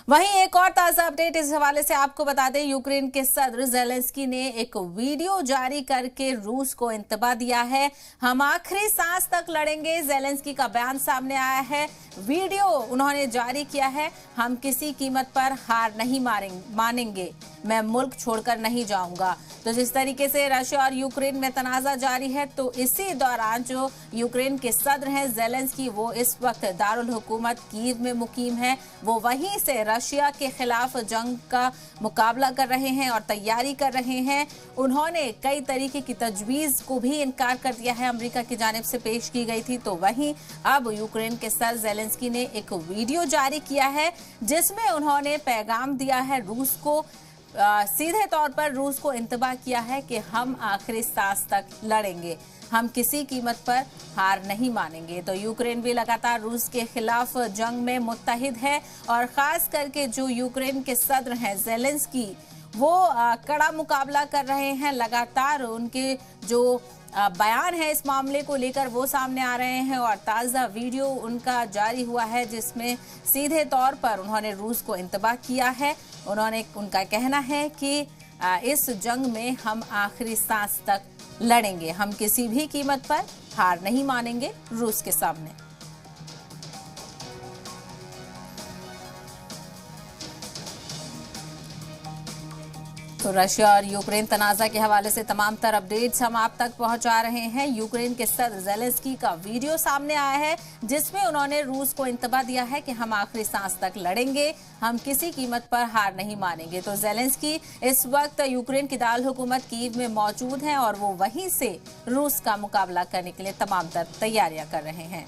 वहीं एक और ताजा अपडेट इस हवाले से आपको बता दें, यूक्रेन के सदर ज़ेलेंस्की ने एक वीडियो जारी करके रूस को इंतबा दिया है। हम आखिरी सांस तक लड़ेंगे, ज़ेलेंस्की का बयान सामने आया है। वीडियो उन्होंने जारी किया है, हम किसी कीमत पर हार नहीं मानेंगे, मैं मुल्क छोड़कर नहीं जाऊंगा। तो जिस तरीके से रशिया और यूक्रेन में तनाजा जारी है, तो इसी दौरान जो यूक्रेन के सदर हैं ज़ेलेंस्की, वो इस वक्त दारुल हुकूमत कीव में मुकीम है। वो वहीं से रशिया के खिलाफ जंग का मुकाबला कर रहे हैं और तैयारी कर रहे हैं। उन्होंने कई तरीके की तजवीज़ को भी इनकार कर दिया है, अमेरिका की जानिब से पेश की गई थी। तो वहीं अब यूक्रेन के सदर ज़ेलेंस्की ने एक वीडियो जारी किया है, जिसमें उन्होंने पैगाम दिया है रूस को, सीधे तौर पर रूस को इंतबा किया है कि हम आखिरी सांस तक लड़ेंगे, हम किसी कीमत पर हार नहीं मानेंगे। तो यूक्रेन भी लगातार रूस के खिलाफ जंग में मुत्तहिद है और खास करके जो यूक्रेन के सदर हैं ज़ेलेंस्की, वो कड़ा मुकाबला कर रहे हैं। लगातार उनके जो बयान है इस मामले को लेकर वो सामने आ रहे हैं और ताज़ा वीडियो उनका जारी हुआ है, जिसमें सीधे तौर पर उन्होंने रूस को इंतबा किया है। उनका कहना है कि इस जंग में हम आखिरी सांस तक लड़ेंगे, हम किसी भी कीमत पर हार नहीं मानेंगे रूस के सामने। तो रशिया और यूक्रेन तनाज़ा के हवाले से तमाम तर अपडेट्स हम आप तक पहुंचा रहे हैं। यूक्रेन के सदर ज़ेलेंस्की का वीडियो सामने आया है, जिसमें उन्होंने रूस को इंतबा दिया है कि हम आखिरी सांस तक लड़ेंगे, हम किसी कीमत पर हार नहीं मानेंगे। तो ज़ेलेंस्की इस वक्त यूक्रेन की दारुल हुकूमत कीव में मौजूद हैं और वो वहीं से रूस का मुकाबला करने के लिए तमाम तर तैयारियां कर रहे हैं।